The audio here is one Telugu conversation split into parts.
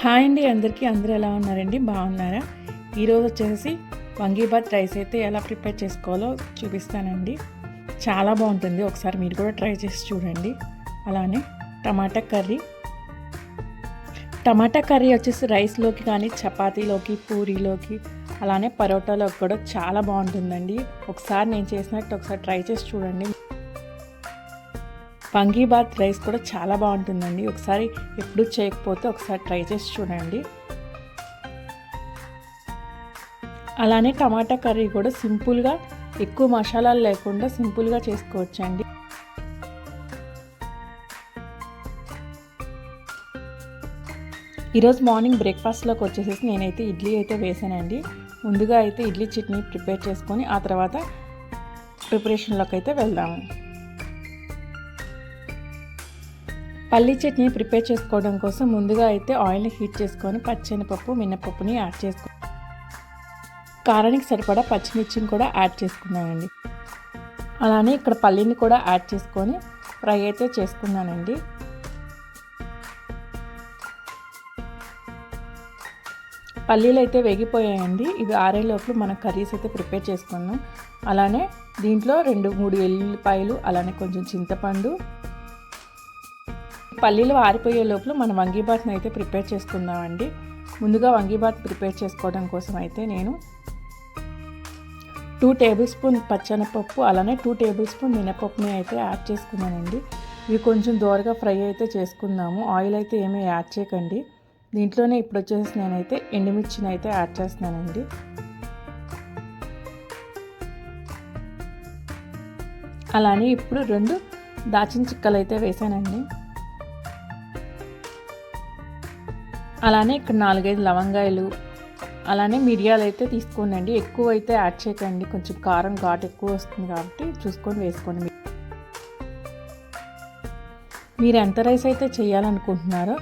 హాయ్ అండి, అందరూ ఎలా ఉన్నారండి? బాగున్నారా? ఈరోజు వచ్చేసి వంగీబాత్ రైస్ అయితే ఎలా ప్రిపేర్ చేసుకోవాలో చూపిస్తానండి. చాలా బాగుంటుంది, ఒకసారి మీరు కూడా ట్రై చేసి చూడండి. అలానే టమాటా కర్రీ వచ్చేసి రైస్లోకి కానీ, చపాతీలోకి, పూరీలోకి, అలానే పరోటాలోకి కూడా చాలా బాగుంటుందండి. ఒకసారి నేను చేసినట్టు ఒకసారి ట్రై చేసి చూడండి. వంగీబాత్ రైస్ కూడా చాలా బాగుంటుందండి. ఒకసారి ఎప్పుడు చేయకపోతే ఒకసారి ట్రై చేసి చూడండి. అలానే టమాటా కర్రీ కూడా సింపుల్గా, ఎక్కువ మసాలాలు లేకుండా సింపుల్గా చేసుకోవచ్చండి. ఈరోజు మార్నింగ్ బ్రేక్ఫాస్ట్లోకి వచ్చేసేసి నేనైతే ఇడ్లీ అయితే వేసానండి. ముందుగా అయితే ఇడ్లీ చట్నీ ప్రిపేర్ చేసుకొని ఆ తర్వాత ప్రిపరేషన్లోకి అయితే వెళ్దాము. పల్లీ చట్నీ ప్రిపేర్ చేసుకోవడం కోసం ముందుగా అయితే ఆయిల్ని హీట్ చేసుకొని పచ్చెనపప్పు, మినపప్పుని యాడ్ చేసుకో, కారానికి సరిపడా పచ్చిమిర్చిని కూడా యాడ్ చేసుకున్నానండి. అలానే ఇక్కడ పల్లీని కూడా యాడ్ చేసుకొని ఫ్రై అయితే చేసుకున్నానండి. పల్లీలు అయితే వేగిపోయాయండి. ఇవి ఆరేలోపు మన కర్రీస్ అయితే ప్రిపేర్ చేసుకున్నాం. అలానే దీంట్లో 2-3 ఎల్లిపాయలు, అలానే కొంచెం చింతపండు, పల్లీలు ఆరిపోయే లోపల మనం వంగీబాత్ని అయితే ప్రిపేర్ చేసుకుందామండి. ముందుగా వంగీబాత్ ప్రిపేర్ చేసుకోవడం కోసం అయితే నేను 2 టేబుల్ స్పూన్ పచ్చెనపప్పు, అలానే 2 టేబుల్ స్పూన్ మినపప్పుని అయితే యాడ్ చేసుకున్నానండి. ఇవి కొంచెం దోరగా ఫ్రై అయితే చేసుకుందాము. ఆయిల్ అయితే ఏమీ యాడ్ చేయకండి. దీంట్లోనే ఇప్పుడు వచ్చేసి నేనైతే ఎండుమిర్చిని అయితే యాడ్ చేస్తున్నానండి. అలానే ఇప్పుడు 2 దాచిన చిక్కలు అయితే వేసానండి. అలానే ఇక్కడ 4-5 లవంగాయలు, అలానే మిరియాలు అయితే తీసుకోండి. ఎక్కువ అయితే యాడ్ చేయకండి, కొంచెం కారం ఘాటు ఎక్కువ వస్తుంది కాబట్టి చూసుకొని వేసుకోండి. మీరు ఎంత రైస్ అయితే చేయాలనుకుంటున్నారో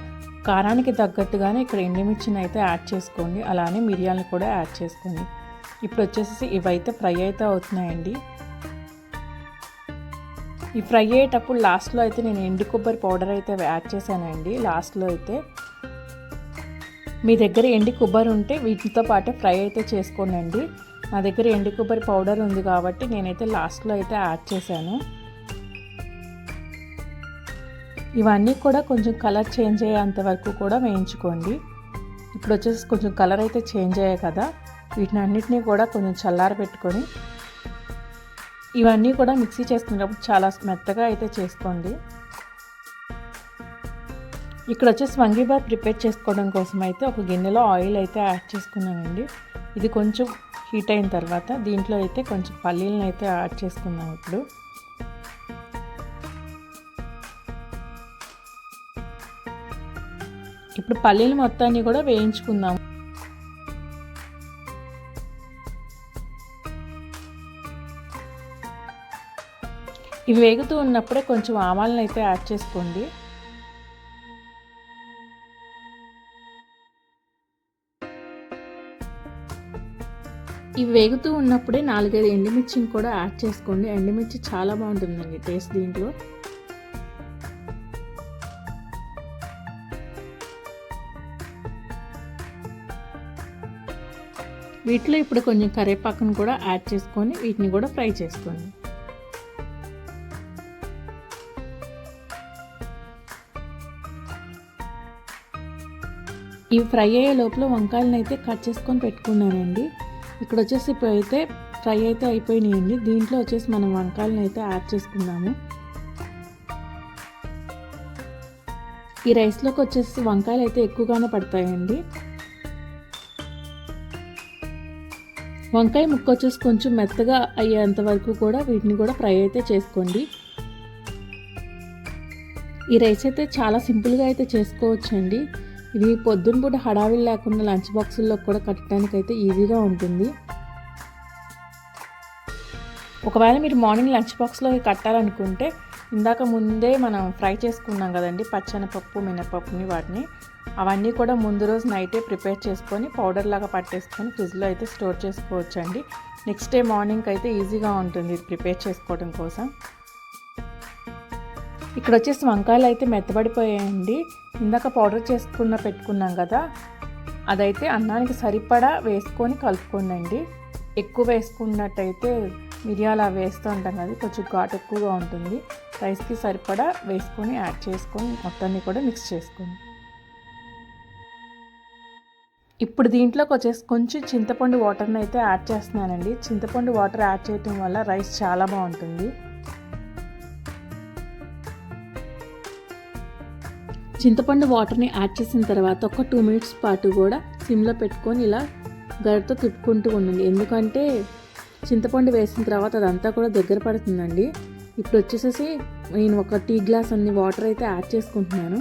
కారానికి తగ్గట్టుగానే ఇక్కడ ఎండుమిర్చిని అయితే యాడ్ చేసుకోండి. అలానే మిరియాలను కూడా యాడ్ చేసుకోండి. ఇప్పుడు వచ్చేసి ఇవైతే ఫ్రై అయితే అవుతున్నాయండి. ఈ ఫ్రై అయ్యేటప్పుడు లాస్ట్లో అయితే నేను ఎండు కొబ్బరి పౌడర్ అయితే యాడ్ చేశానండి. లాస్ట్లో అయితే మీ దగ్గర ఎండు కొబ్బరి ఉంటే వీటితో పాటే ఫ్రై అయితే చేసుకోండి. నా దగ్గర ఎండు కొబ్బరి పౌడర్ ఉంది కాబట్టి నేనైతే లాస్ట్లో అయితే యాడ్ చేశాను. ఇవన్నీ కూడా కొంచెం కలర్ చేంజ్ అయ్యేంత వరకు కూడా వేయించుకోండి. ఇప్పుడు వచ్చేసి కొంచెం కలర్ అయితే చేంజ్ అయ్యాయి కదా, వీటిని అన్నిటినీ కూడా కొంచెం చల్లార పెట్టుకొని ఇవన్నీ కూడా మిక్సీ చేసుకునేటప్పుడు చాలా మెత్తగా అయితే చేసుకోండి. ఇక్కడ వచ్చేసి వంగీబాత్ ప్రిపేర్ చేసుకోవడం కోసం అయితే ఒక గిన్నెలో ఆయిల్ అయితే యాడ్ చేసుకున్నానండి. ఇది కొంచెం హీట్ అయిన తర్వాత దీంట్లో అయితే కొంచెం పల్లీలను అయితే యాడ్ చేసుకున్నాం. ఇప్పుడు పల్లీలు మొత్తాన్ని కూడా వేయించుకుందాం. ఇవి వేగుతూ ఉన్నప్పుడే కొంచెం ఆవాలను అయితే యాడ్ చేసుకోండి. ఇవి వేగుతూ ఉన్నప్పుడే 4-5 ఎండుమిర్చిని కూడా యాడ్ చేసుకోండి. ఎండుమిర్చి చాలా బాగుంటుందండి టేస్ట్ దీంట్లో. వీటిలో ఇప్పుడు కొంచెం కరివేపాకును కూడా యాడ్ చేసుకొని వీటిని కూడా ఫ్రై చేసుకోండి. ఇవి ఫ్రై అయ్యే లోపల వంకాయలను అయితే కట్ చేసుకొని పెట్టుకున్నానండి. ఇక్కడ వచ్చేసి ఇప్పుడు అయితే ఫ్రై అయితే అయిపోయినాయండి. దీంట్లో వచ్చేసి మనం వంకాయలను అయితే యాడ్ చేసుకుందాము. ఈ రైస్లోకి వచ్చేసి వంకాయలు అయితే ఎక్కువగానే పడతాయండి. వంకాయ ముక్క వచ్చేసి కొంచెం మెత్తగా అయ్యేంత వరకు కూడా వీటిని కూడా ఫ్రై అయితే చేసుకోండి. ఈ రైస్ అయితే చాలా సింపుల్గా అయితే చేసుకోవచ్చండి. ఇవి పొద్దున పూట హడావిడి లేకుండా లంచ్ బాక్సుల్లో కూడా కట్టడానికి అయితే ఈజీగా ఉంటుంది. ఒకవేళ మీరు మార్నింగ్ లంచ్ బాక్స్లో కట్టాలనుకుంటే ఇందాక ముందే మనం ఫ్రై చేసుకున్నాం కదండి పచ్చెనపప్పు, మినపప్పుని, వాటిని అవన్నీ కూడా ముందు రోజు నైటే ప్రిపేర్ చేసుకొని పౌడర్ లాగా పట్టేసుకొని ఫ్రిడ్జ్లో అయితే స్టోర్ చేసుకోవచ్చండి. నెక్స్ట్ డే మార్నింగ్కి అయితే ఈజీగా ఉంటుంది ఇది ప్రిపేర్ చేసుకోవడం కోసం. ఇక్కడ వచ్చేసి వంకాయలు అయితే మెత్తబడిపోయాయండి. ఇందాక పౌడర్ పెట్టుకున్నాం కదా, అదైతే అన్నానికి సరిపడా వేసుకొని కలుపుకోండి. ఎక్కువ వేసుకున్నట్టయితే మిరియాలు అవి వేస్తూ ఉంటాం కదా, కొంచెం ఘాటు ఎక్కువగా ఉంటుంది. రైస్కి సరిపడా వేసుకొని యాడ్ చేసుకొని మొత్తాన్ని కూడా మిక్స్ చేసుకోండి. ఇప్పుడు దీంట్లోకి వచ్చేసి కొంచెం చింతపండు వాటర్ని అయితే యాడ్ చేస్తున్నానండి. చింతపండు వాటర్ యాడ్ చేయటం వల్ల రైస్ చాలా బాగుంటుంది. చింతపండు వాటర్ని యాడ్ చేసిన తర్వాత ఒక 2 మినిట్స్ పాటు కూడా సిమ్లో పెట్టుకొని ఇలా గరిటతో తిప్పుకుంటూ ఉండండి. ఎందుకంటే చింతపండు వేసిన తర్వాత అదంతా కూడా దగ్గర పడుతుందండి. ఇప్పుడు వచ్చేసేసి నేను ఒక టీ గ్లాస్ అన్ని వాటర్ అయితే యాడ్ చేసుకుంటున్నాను.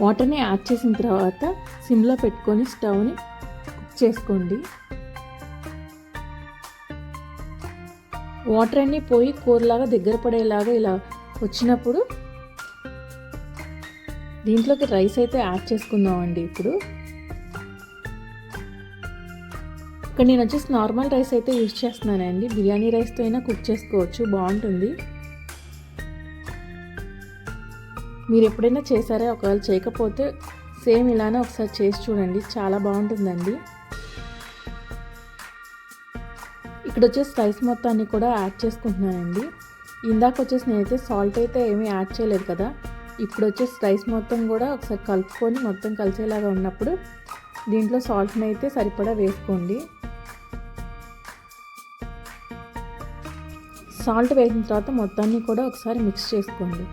వాటర్ని యాడ్ చేసిన తర్వాత సిమ్లో పెట్టుకొని స్టవ్ని కుక్ చేసుకోండి. వాటర్ అన్నీ పోయి కూరలాగా దగ్గర పడేలాగా ఇలా వచ్చినప్పుడు దీంట్లోకి రైస్ అయితే యాడ్ చేసుకుందామండి. ఇప్పుడు ఇక్కడ నేను వచ్చేసి నార్మల్ రైస్ అయితే యూజ్ చేస్తున్నానండి. బిర్యానీ రైస్తో అయినా కుక్ చేసుకోవచ్చు, బాగుంటుంది. మీరు ఎప్పుడైనా చేశారా? ఒకవేళ చేయకపోతే సేమ్ ఇలానే ఒకసారి చేసి చూడండి, చాలా బాగుంటుందండి. ఇక్కడ వచ్చేసి రైస్ మొత్తాన్ని కూడా యాడ్ చేసుకుంటున్నానండి. ఇందాక వచ్చేసి నేనైతే సాల్ట్ అయితే ఏమీ యాడ్ చేయలేదు కదా. ఇప్పుడు వచ్చేసి రైస్ మొత్తం కూడా ఒకసారి కలుపుకొని మొత్తం కలిసేలాగా ఉన్నప్పుడు దీంట్లో సాల్ట్ని అయితే సరిపడా వేసుకోండి. సాల్ట్ వేసిన తర్వాత మొత్తాన్ని కూడా ఒకసారి మిక్స్ చేసుకోండి.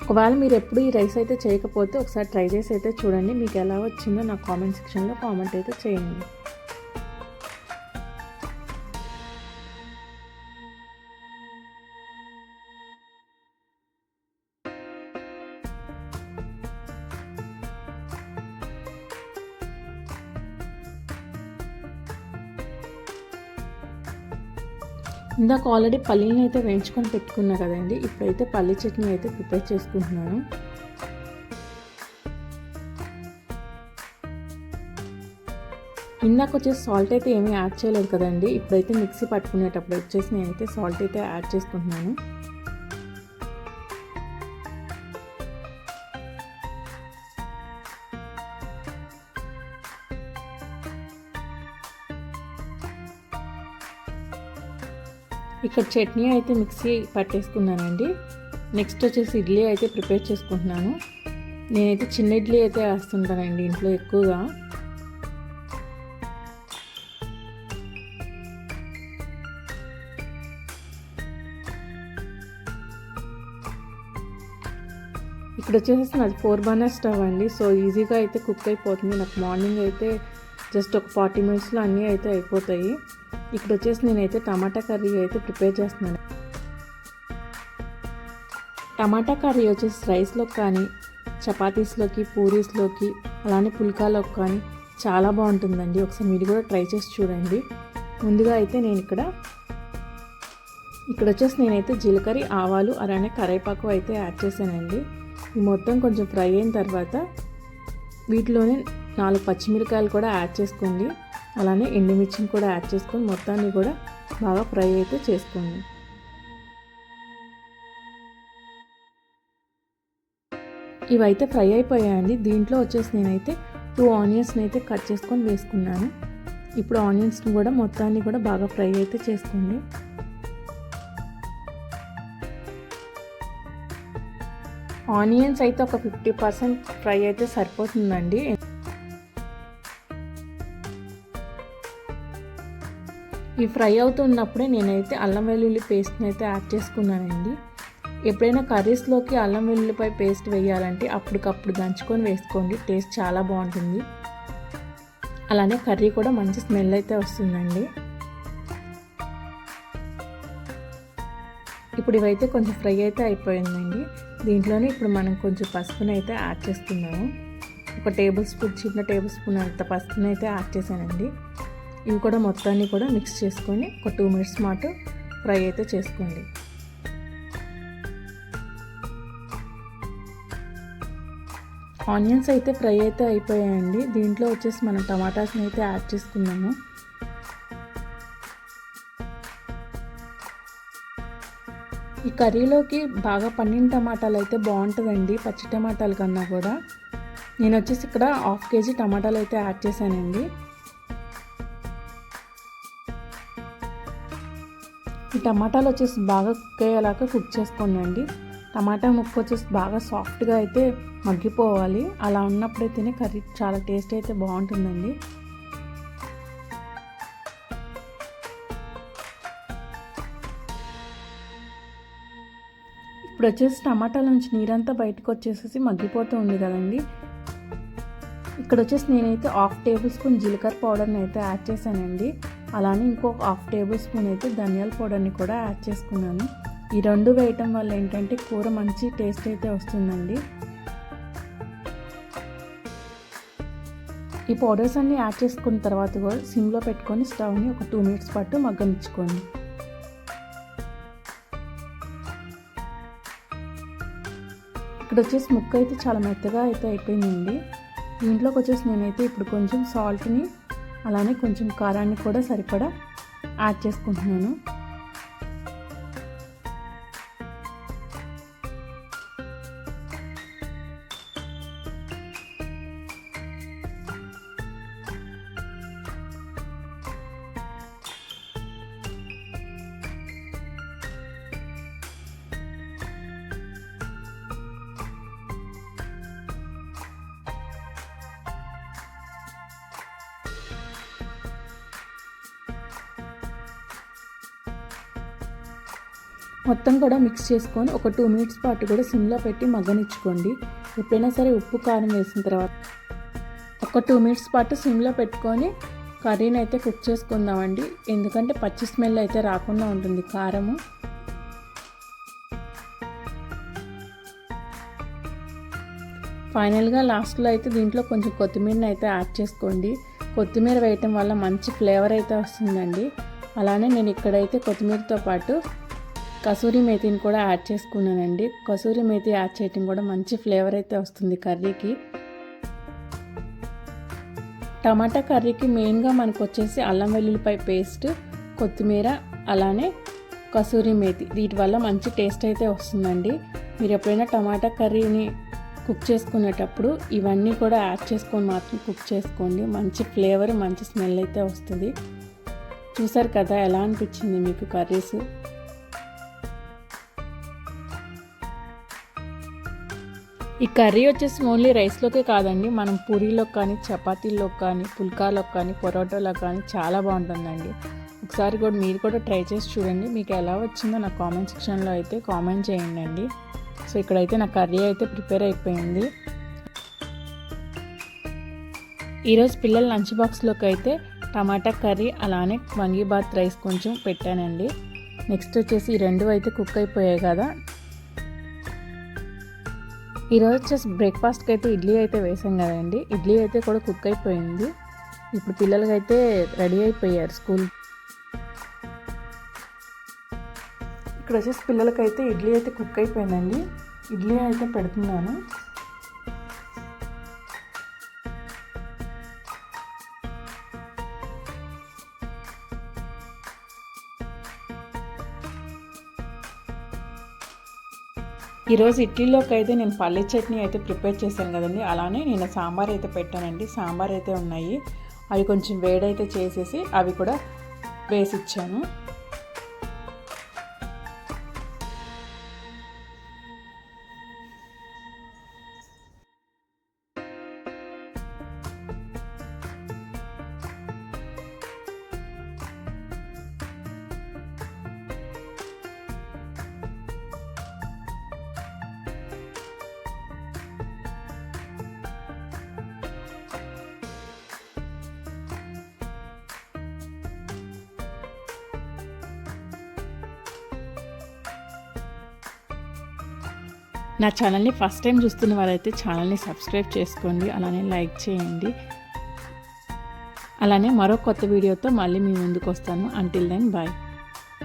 ఒకవేళ మీరు ఎప్పుడు ఈ రైస్ అయితే చేయకపోతే ఒకసారి ట్రై చేసి అయితే చూడండి. మీకు ఎలా వచ్చిందో నాకు కామెంట్ సెక్షన్లో కామెంట్ అయితే చేయండి. ఇందాక ఆల్రెడీ పల్లీని అయితే వేయించుకొని పెట్టుకున్నా కదండి. ఇప్పుడైతే పల్లీ చట్నీ అయితే ప్రిపేర్ చేసుకుంటున్నాను. ఇందాక వచ్చేసి సాల్ట్ అయితే ఏమీ యాడ్ చేయలేదు కదండి. ఇప్పుడైతే మిక్సీ పట్టుకునేటప్పుడు వచ్చేసి నేనైతే సాల్ట్ అయితే యాడ్ చేసుకుంటున్నాను. ఇక్కడ చట్నీ అయితే మిక్సీ పట్టేసుకున్నానండి. నెక్స్ట్ వచ్చేసి ఇడ్లీ అయితే ప్రిపేర్ చేసుకుంటున్నాను. నేనైతే చిన్న ఇడ్లీ అయితే వేస్తుంటానండి ఇంట్లో ఎక్కువగా. ఇక్కడ వచ్చేసి నాది 4 బర్నర్ స్టవ్ అండి. సో ఈజీగా అయితే కుక్ అయిపోతుంది. నాకు మార్నింగ్ అయితే జస్ట్ ఒక 40 మినిట్స్లో అన్నీ అయితే అయిపోతాయి. ఇక్కడ వచ్చేసి నేనైతే టమాటా కర్రీ అయితే ప్రిపేర్ చేస్తున్నాను. టమాటా కర్రీ వచ్చేసి రైస్లోకి కానీ, చపాతీస్లోకి, పూరీస్లోకి, అలానే పుల్కాలోకి కానీ చాలా బాగుంటుందండి. ఒకసారి మీరు కూడా ట్రై చేసి చూడండి. ముందుగా అయితే నేను ఇక్కడ వచ్చేసి నేనైతే జీలకర్ర, ఆవాలు, అలానే కరివేపాకు అయితే యాడ్ చేశానండి. ఈ మొత్తం కొంచెం ఫ్రై అయిన తర్వాత వీటిలోనే 4 పచ్చిమిరకాయలు కూడా యాడ్ చేసుకోండి. అలానే ఎండుమిర్చిని కూడా యాడ్ చేసుకొని మొత్తాన్ని కూడా బాగా ఫ్రై అయితే చేసుకోండి. ఇవైతే ఫ్రై అయిపోయాయండి. దీంట్లో వచ్చేసి నేనైతే 2 ఆనియన్స్ని అయితే కట్ చేసుకొని వేసుకున్నాను. ఇప్పుడు ఆనియన్స్ని కూడా మొత్తాన్ని కూడా బాగా ఫ్రై అయితే చేసుకోండి. ఆనియన్స్ అయితే ఒక 50% ఫ్రై అయితే సరిపోతుందండి. ఈ ఫ్రై అవుతున్నప్పుడే నేనైతే అల్లం వెల్లుల్లి పేస్ట్ని అయితే యాడ్ చేసుకున్నానండి. ఎప్పుడైనా కర్రీస్లోకి అల్లం వెల్లుల్లిపాయ పేస్ట్ వేయాలంటే అప్పటికప్పుడు దంచుకొని వేసుకోండి, టేస్ట్ చాలా బాగుంటుంది. అలానే కర్రీ కూడా మంచి స్మెల్ అయితే వస్తుందండి. ఇప్పుడు ఇవైతే కొంచెం ఫ్రై అయితే అయిపోయిందండి. దీంట్లోనే ఇప్పుడు మనం కొంచెం పసుపుని అయితే యాడ్ చేసుకున్నాము. ఒక చిన్న టేబుల్ స్పూన్ అంత పసుపుని అయితే యాడ్ చేశానండి. ఇవి కూడా మొత్తాన్ని కూడా మిక్స్ చేసుకొని ఒక 2 మినిట్స్ పాటు ఫ్రై అయితే చేసుకోండి. ఆనియన్స్ అయితే ఫ్రై అయితే అయిపోయాయండి. దీంట్లో వచ్చేసి మనం టమాటాస్ని అయితే యాడ్ చేసుకున్నాము. ఈ కర్రీలోకి బాగా పండిన టమాటాలు అయితే బాగుంటుందండి, పచ్చి టమాటాల కన్నా కూడా. నేను వచ్చేసి ఇక్కడ 1/2 kg టమాటాలు అయితే యాడ్ చేశానండి. ఈ టమాటాలు వచ్చేసి బాగా కుక్ అయ్యేలాగా కుక్ చేసుకోండి. టమాటా ముక్క వచ్చేసి బాగా సాఫ్ట్గా అయితే మగ్గిపోవాలి. అలా ఉన్నప్పుడైతేనే కర్రీ చాలా టేస్ట్ అయితే బాగుంటుందండి. ఇప్పుడు వచ్చేసి టమాటాల నుంచి నీరంతా బయటకు వచ్చేసేసి మగ్గిపోతూ ఉంది కదండి. ఇక్కడ వచ్చేసి నేనైతే 1/2 టేబుల్ స్పూన్ జీలకర్ర పౌడర్ని అయితే యాడ్ చేశానండి. అలానే ఇంకొక 1/2 టేబుల్ స్పూన్ అయితే ధనియాల పౌడర్ని కూడా యాడ్ చేసుకున్నాను. ఈ రెండు వేయటం వల్ల ఏంటంటే కూర మంచి టేస్ట్ అయితే వస్తుందండి. ఈ పౌడర్స్ అన్నీ యాడ్ చేసుకున్న తర్వాత కూడా సిమ్లో పెట్టుకొని స్టవ్ని ఒక 2 minutes పాటు మగ్గనిచ్చుకోండి. ఇక్కడ వచ్చేసి ముక్క అయితే చాలా మెత్తగా అయితే అయిపోయిందండి. దీంట్లోకి వచ్చేసి నేనైతే ఇప్పుడు కొంచెం సాల్ట్ని అలానే కొంచెం కారాన్ని కూడా సరిపడా యాడ్ చేసుకుంటున్నాను. మొత్తం కూడా మిక్స్ చేసుకొని ఒక 2 minutes పాటు కూడా సిమ్లో పెట్టి మగ్గనిచ్చుకోండి. ఎప్పుడైనా సరే ఉప్పు కారం వేసిన తర్వాత ఒక 2 minutes పాటు సిమ్లో పెట్టుకొని కర్రీని అయితే కుక్ చేసుకుందామండి. ఎందుకంటే పచ్చి స్మెల్ అయితే రాకుండా ఉంటుంది కారము. ఫైనల్గా లాస్ట్లో అయితే దీంట్లో కొంచెం కొత్తిమీరని అయితే యాడ్ చేసుకోండి. కొత్తిమీర వేయటం వల్ల మంచి ఫ్లేవర్ అయితే వస్తుందండి. అలానే నేను ఇక్కడైతే కొత్తిమీరతో పాటు కసూరి మేతిని కూడా యాడ్ చేసుకున్నానండి. కసూరి మేతి యాడ్ చేయటం కూడా మంచి ఫ్లేవర్ అయితే వస్తుంది కర్రీకి. టమాటా కర్రీకి మెయిన్గా మనకు వచ్చేసి అల్లం వెల్లుల్లిపాయ పేస్ట్, కొత్తిమీర, అలానే కసూరి మేతి, వీటి వల్ల మంచి టేస్ట్ అయితే వస్తుందండి. మీరు ఎప్పుడైనా టమాటా కర్రీని కుక్ చేసుకునేటప్పుడు ఇవన్నీ కూడా యాడ్ చేసుకొని మాత్రం కుక్ చేసుకోండి. మంచి ఫ్లేవర్, మంచి స్మెల్ అయితే వస్తుంది. చూసారు కదా ఎలా అనిపించింది మీకు కర్రీస్? ఈ కర్రీ వచ్చేసి ఓన్లీ రైస్లోకే కాదండి, మనం పూరీలోకి కానీ, చపాతీల్లోకి కానీ, పుల్కాలోకి కానీ, పొరోటాలోకి కానీ చాలా బాగుంటుందండి. ఒకసారి కూడా మీరు కూడా ట్రై చేసి చూడండి. మీకు ఎలా వచ్చిందో నా కామెంట్ సెక్షన్లో అయితే కామెంట్ చేయండి. సో ఇక్కడైతే నా కర్రీ అయితే ప్రిపేర్ అయిపోయింది. ఈరోజు పిల్లల లంచ్ బాక్స్లోకి అయితే టమాటా కర్రీ అలానే వంగీబాత్ రైస్ కొంచెం పెట్టానండి. నెక్స్ట్ వచ్చేసి ఈ రెండు అయితే కుక్ అయిపోయాయి కదా. ఈరోజు వచ్చేసి బ్రేక్ఫాస్ట్కి అయితే ఇడ్లీ అయితే వేసాం కదండి. ఇడ్లీ అయితే కూడా కుక్ అయిపోయింది. ఇప్పుడు పిల్లలకైతే రెడీ అయిపోయారు స్కూల్. ఇక్కడ వచ్చేసి పిల్లలకైతే ఇడ్లీ అయితే కుక్ అయిపోయిందండి. ఇడ్లీ అయితే పెడుతున్నాను. ఈరోజు ఇడ్లీలోకి అయితే నేను పల్లీ చట్నీ అయితే ప్రిపేర్ చేశాను కదండి. అలానే నేను సాంబార్ అయితే పెట్టానండి. సాంబార్ అయితే ఉన్నాయి, అవి కొంచెం వేడైతే చేసేసి అవి కూడా వేసి ఇచ్చాను. నా ఛానల్ని ఫస్ట్ టైం చూస్తున్న వారైతే ఛానల్ని సబ్స్క్రైబ్ చేసుకోండి, అలానే లైక్ చేయండి. అలానే మరో కొత్త వీడియోతో మళ్ళీ మీ ముందుకు వస్తాను. Until then bye.